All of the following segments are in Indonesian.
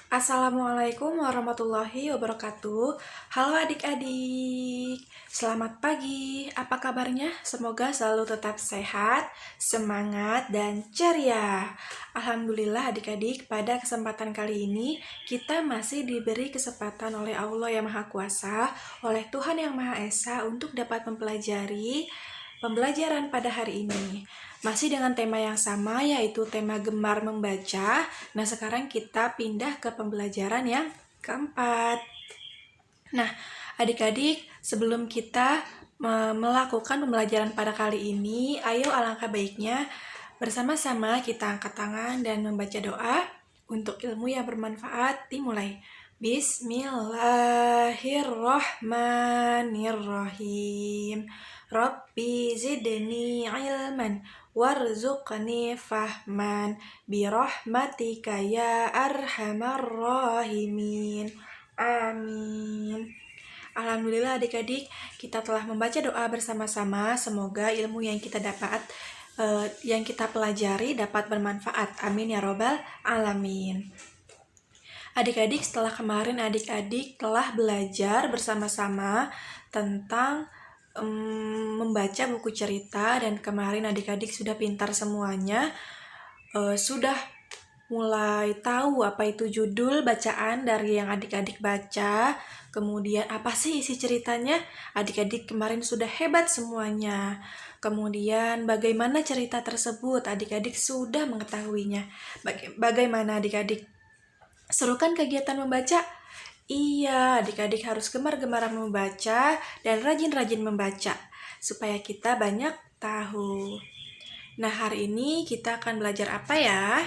Assalamualaikum warahmatullahi wabarakatuh. Halo adik-adik, selamat pagi. Apa kabarnya? Semoga selalu tetap sehat, semangat, dan ceria. Alhamdulillah adik-adik, pada kesempatan kali ini kita masih diberi kesempatan oleh Allah yang Maha Kuasa, oleh Tuhan yang Maha Esa untuk dapat mempelajari pembelajaran pada hari ini. Masih dengan tema yang sama, yaitu tema gemar membaca. Nah, sekarang kita pindah ke pembelajaran yang keempat. Nah, adik-adik, sebelum kita melakukan pembelajaran pada kali ini, ayo alangkah baiknya bersama-sama kita angkat tangan dan membaca doa untuk ilmu yang bermanfaat. Dimulai. Bismillahirrahmanirrahim. Rabbi zidni ilman warzuqni fahman birahmatika ya arhamar rahimin. Amin. Alhamdulillah adik-adik, kita telah membaca doa bersama-sama. Semoga ilmu yang kita dapat, yang kita pelajari dapat bermanfaat. Amin ya robbal alamin. Adik-adik, setelah kemarin adik-adik telah belajar bersama-sama tentang membaca buku cerita, dan kemarin adik-adik sudah pintar semuanya, sudah mulai tahu apa itu judul bacaan dari yang adik-adik baca, kemudian apa sih isi ceritanya. Adik-adik kemarin sudah hebat semuanya. Kemudian bagaimana cerita tersebut, adik-adik sudah mengetahuinya. Bagaimana adik-adik? Seru kan kegiatan membaca? Iya, adik-adik harus gemar-gemaran membaca dan rajin-rajin membaca supaya kita banyak tahu. Nah, hari ini kita akan belajar apa ya?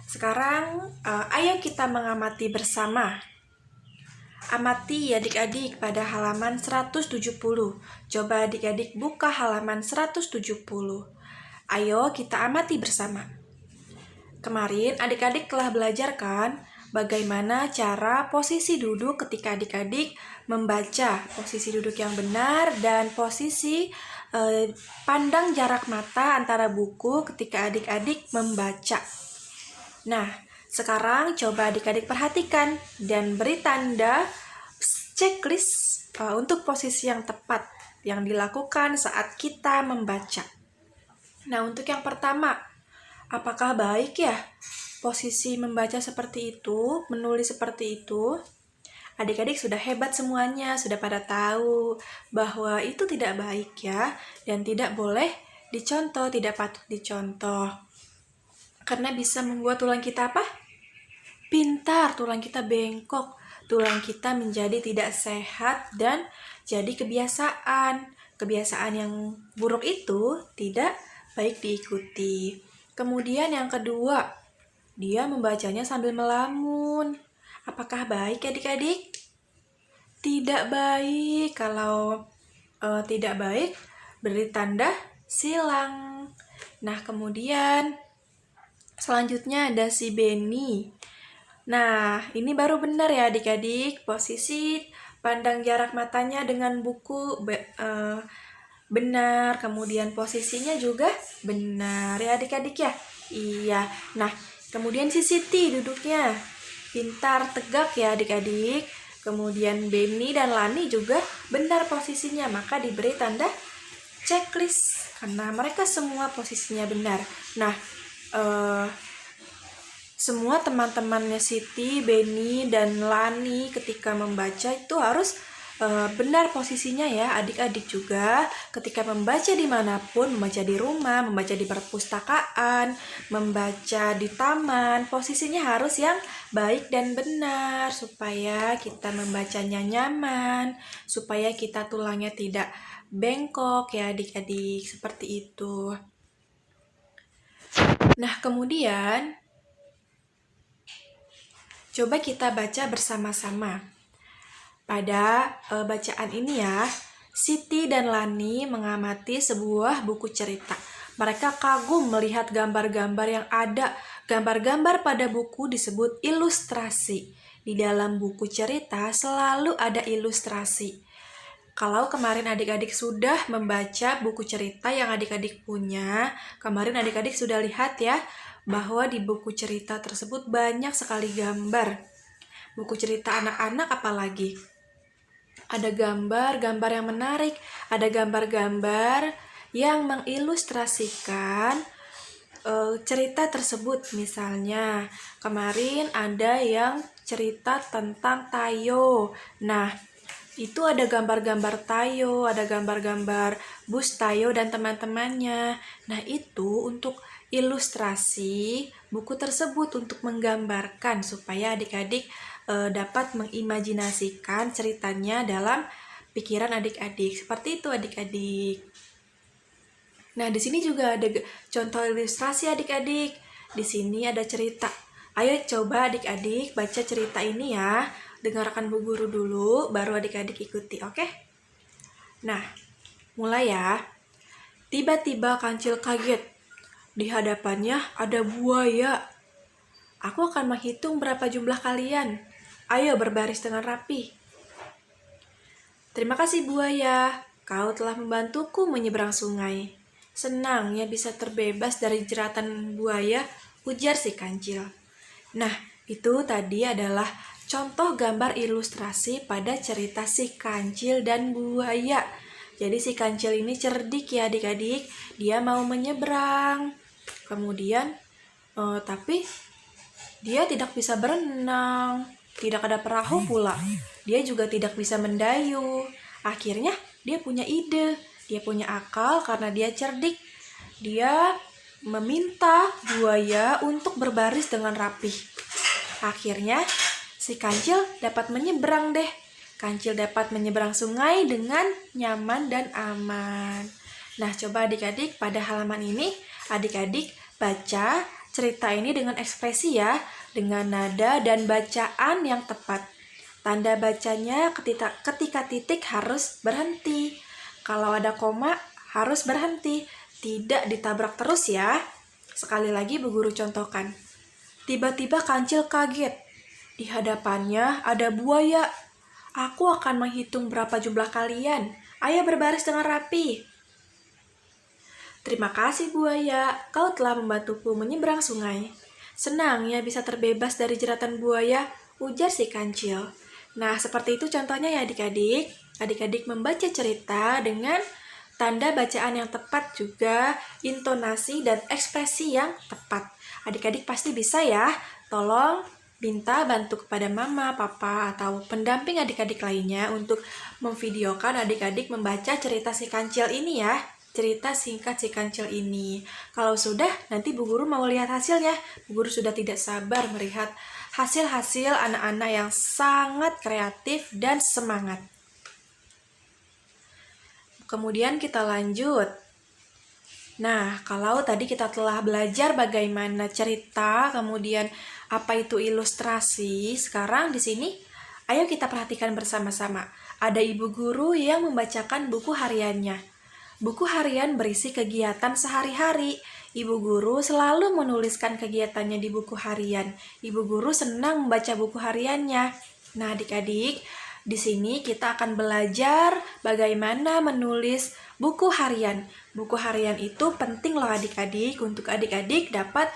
Sekarang, ayo kita mengamati bersama. Amati adik-adik pada halaman 170. Coba adik-adik buka halaman 170. Ayo kita amati bersama. Kemarin adik-adik telah belajar kan bagaimana cara posisi duduk ketika adik-adik membaca, posisi duduk yang benar dan posisi pandang jarak mata antara buku ketika adik-adik membaca. Nah, sekarang coba adik-adik perhatikan dan beri tanda checklist untuk posisi yang tepat yang dilakukan saat kita membaca. Nah, untuk yang pertama, apakah baik ya posisi membaca seperti itu, menulis seperti itu? Adik-adik sudah hebat semuanya, sudah pada tahu bahwa itu tidak baik ya, dan tidak boleh dicontoh, tidak patut dicontoh. Karena bisa membuat tulang kita apa? Pintar, tulang kita bengkok, tulang kita menjadi tidak sehat dan jadi kebiasaan. Kebiasaan yang buruk itu tidak baik diikuti. Kemudian yang kedua, dia membacanya sambil melamun. Apakah baik adik-adik? Tidak baik. Kalau tidak baik, beri tanda silang. Nah, kemudian selanjutnya ada si Benny. Nah, ini baru benar ya adik-adik. Posisi pandang jarak matanya dengan buku benar, kemudian posisinya juga benar ya adik-adik ya. Iya. Nah, kemudian si Siti duduknya pintar tegak ya adik-adik. Kemudian Benny dan Lani juga benar posisinya, maka diberi tanda checklist karena mereka semua posisinya benar. Nah, semua teman-temannya Siti, Benny, dan Lani ketika membaca itu harus benar posisinya ya. Adik-adik juga ketika membaca dimanapun, membaca di rumah, membaca di perpustakaan, membaca di taman, posisinya harus yang baik dan benar supaya kita membacanya nyaman, supaya kita tulangnya tidak bengkok ya adik-adik, seperti itu. Nah, kemudian coba kita baca bersama-sama. Pada bacaan ini ya, Siti dan Lani mengamati sebuah buku cerita. Mereka kagum melihat gambar-gambar yang ada. Gambar-gambar pada buku disebut ilustrasi. Di dalam buku cerita selalu ada ilustrasi. Kalau kemarin adik-adik sudah membaca buku cerita yang adik-adik punya, kemarin adik-adik sudah lihat ya, bahwa di buku cerita tersebut banyak sekali gambar. Buku cerita anak-anak apalagi. Ada gambar-gambar yang menarik, ada gambar-gambar yang mengilustrasikan cerita tersebut. Misalnya, kemarin ada yang cerita tentang Tayo. Nah, itu ada gambar-gambar Tayo, ada gambar-gambar bus Tayo dan teman-temannya. Nah, itu untuk ilustrasi buku tersebut untuk menggambarkan supaya adik-adik dapat mengimajinasikan ceritanya dalam pikiran adik-adik. Seperti itu adik-adik. Nah, di sini juga ada contoh ilustrasi adik-adik. Di sini ada cerita. Ayo coba adik-adik baca cerita ini ya. Dengarkan Bu Guru dulu, baru adik-adik ikuti, oke? Nah, mulai ya. Tiba-tiba Kancil kaget. Di hadapannya ada buaya. Aku akan menghitung berapa jumlah kalian. Ayo berbaris dengan rapi. Terima kasih buaya, kau telah membantuku menyeberang sungai. Senangnya bisa terbebas dari jeratan buaya, ujar si Kancil. Nah, itu tadi adalah contoh gambar ilustrasi pada cerita si Kancil dan buaya. Jadi si Kancil ini cerdik ya adik-adik, dia mau menyeberang. Kemudian, tapi dia tidak bisa berenang, tidak ada perahu pula. Dia juga tidak bisa mendayung. Akhirnya dia punya ide, dia punya akal karena dia cerdik. Dia meminta buaya untuk berbaris dengan rapih. Akhirnya si Kancil dapat menyeberang deh. Kancil dapat menyeberang sungai dengan nyaman dan aman. Nah, coba adik-adik pada halaman ini, adik-adik baca cerita ini dengan ekspresi ya, dengan nada dan bacaan yang tepat. Tanda bacanya ketika titik harus berhenti. Kalau ada koma harus berhenti, tidak ditabrak terus ya. Sekali lagi Bu Guru contohkan. Tiba-tiba Kancil kaget. Di hadapannya ada buaya. Aku akan menghitung berapa jumlah kalian. Ayo berbaris dengan rapi. Terima kasih buaya, kau telah membantuku menyeberang sungai. Senangnya bisa terbebas dari jeratan buaya, ujar si Kancil. Nah, seperti itu contohnya ya adik-adik. Adik-adik membaca cerita dengan tanda bacaan yang tepat juga, intonasi dan ekspresi yang tepat. Adik-adik pasti bisa ya. Tolong minta bantu kepada mama, papa, atau pendamping adik-adik lainnya untuk memvideokan adik-adik membaca cerita si Kancil ini ya. Cerita singkat si Kancil ini. Kalau sudah, nanti Bu Guru mau lihat hasilnya. Bu Guru sudah tidak sabar melihat hasil-hasil anak-anak yang sangat kreatif dan semangat. Kemudian kita lanjut. Nah, kalau tadi kita telah belajar bagaimana cerita, kemudian apa itu ilustrasi, sekarang di sini ayo kita perhatikan bersama-sama. Ada ibu guru yang membacakan buku hariannya. Buku harian berisi kegiatan sehari-hari. Ibu guru selalu menuliskan kegiatannya di buku harian. Ibu guru senang membaca buku hariannya. Nah, adik-adik, di sini kita akan belajar bagaimana menulis buku harian. Buku harian itu penting loh adik-adik, untuk adik-adik dapat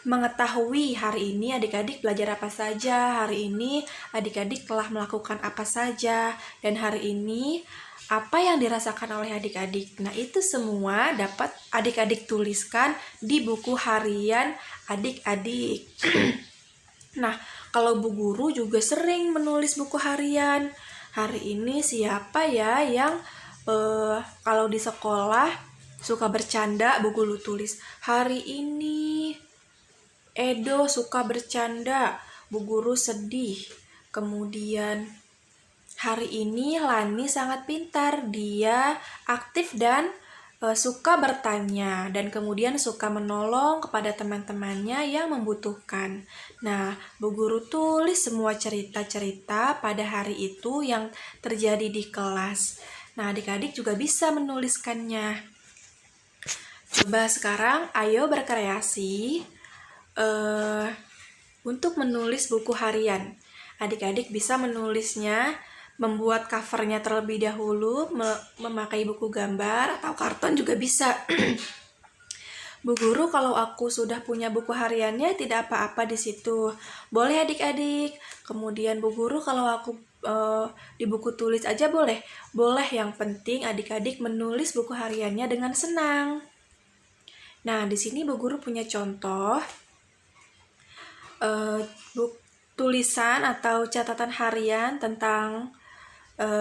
mengetahui hari ini adik-adik belajar apa saja, hari ini adik-adik telah melakukan apa saja, dan hari ini apa yang dirasakan oleh adik-adik. Nah, itu semua dapat adik-adik tuliskan di buku harian adik-adik. Nah, kalau Bu Guru juga sering menulis buku harian. Hari ini siapa ya yang kalau di sekolah suka bercanda, Bu Guru tulis. Hari ini Edo suka bercanda, Bu Guru sedih. Kemudian hari ini Lani sangat pintar, dia aktif dan suka bertanya, dan kemudian suka menolong kepada teman-temannya yang membutuhkan. Nah, Bu Guru tulis semua cerita-cerita pada hari itu yang terjadi di kelas. Nah, adik-adik juga bisa menuliskannya. Coba sekarang ayo berkreasi untuk menulis buku harian. Adik-adik bisa menulisnya, membuat covernya terlebih dahulu, memakai buku gambar atau karton juga bisa. Bu Guru, kalau aku sudah punya buku hariannya tidak apa-apa di situ. Boleh adik-adik. Kemudian Bu Guru, kalau aku di buku tulis aja boleh? Boleh, yang penting adik-adik menulis buku hariannya dengan senang. Nah, di sini Bu Guru punya contoh tulisan atau catatan harian tentang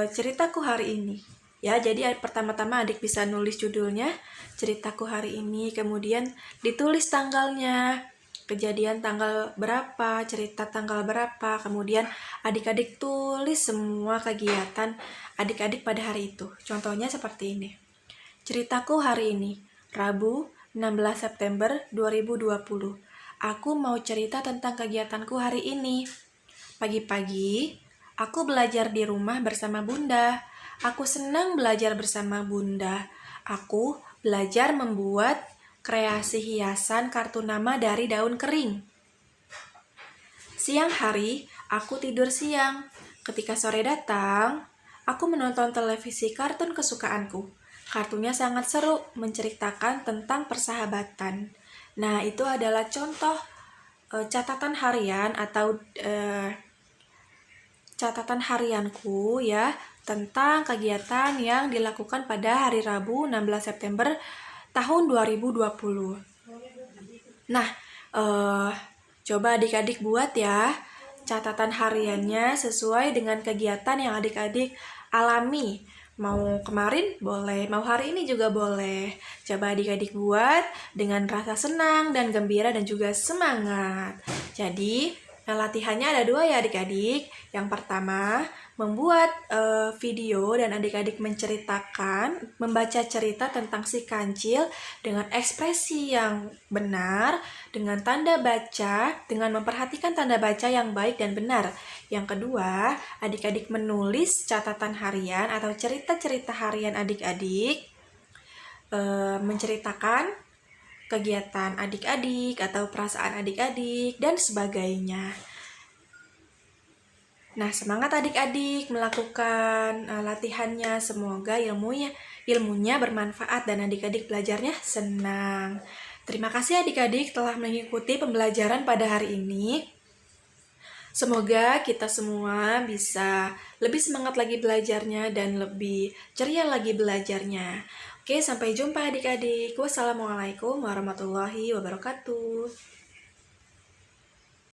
ceritaku hari ini. Ya, jadi pertama-tama adik bisa nulis judulnya, ceritaku hari ini, kemudian ditulis tanggalnya, kejadian tanggal berapa, cerita tanggal berapa, kemudian adik-adik tulis semua kegiatan adik-adik pada hari itu. Contohnya seperti ini. Ceritaku hari ini, Rabu 16 September 2020. Aku mau cerita tentang kegiatanku hari ini. Pagi-pagi, aku belajar di rumah bersama Bunda. Aku senang belajar bersama Bunda. Aku belajar membuat kreasi hiasan kartu nama dari daun kering. Siang hari, aku tidur siang. Ketika sore datang, aku menonton televisi kartun kesukaanku. Kartunya sangat seru, menceritakan tentang persahabatan. Nah, itu adalah contoh catatan harian atau catatan harianku ya tentang kegiatan yang dilakukan pada hari Rabu 16 September tahun 2020. Nah, coba adik-adik buat ya catatan hariannya sesuai dengan kegiatan yang adik-adik alami. Mau kemarin boleh, mau hari ini juga boleh. Coba adik-adik buat dengan rasa senang dan gembira dan juga semangat. Jadi, latihannya ada 2 ya adik-adik. Yang pertama, membuat video dan adik-adik menceritakan, membaca cerita tentang si kancil dengan ekspresi yang benar, dengan tanda baca, dengan memperhatikan tanda baca yang baik dan benar. Yang kedua, adik-adik menulis catatan harian atau cerita-cerita harian adik-adik, menceritakan kegiatan adik-adik atau perasaan adik-adik dan sebagainya. Nah, semangat adik-adik melakukan latihannya. Semoga ilmunya bermanfaat dan adik-adik belajarnya senang. Terima kasih adik-adik telah mengikuti pembelajaran pada hari ini. Semoga kita semua bisa lebih semangat lagi belajarnya dan lebih ceria lagi belajarnya. Oke, sampai jumpa adik-adik. Wassalamualaikum warahmatullahi wabarakatuh.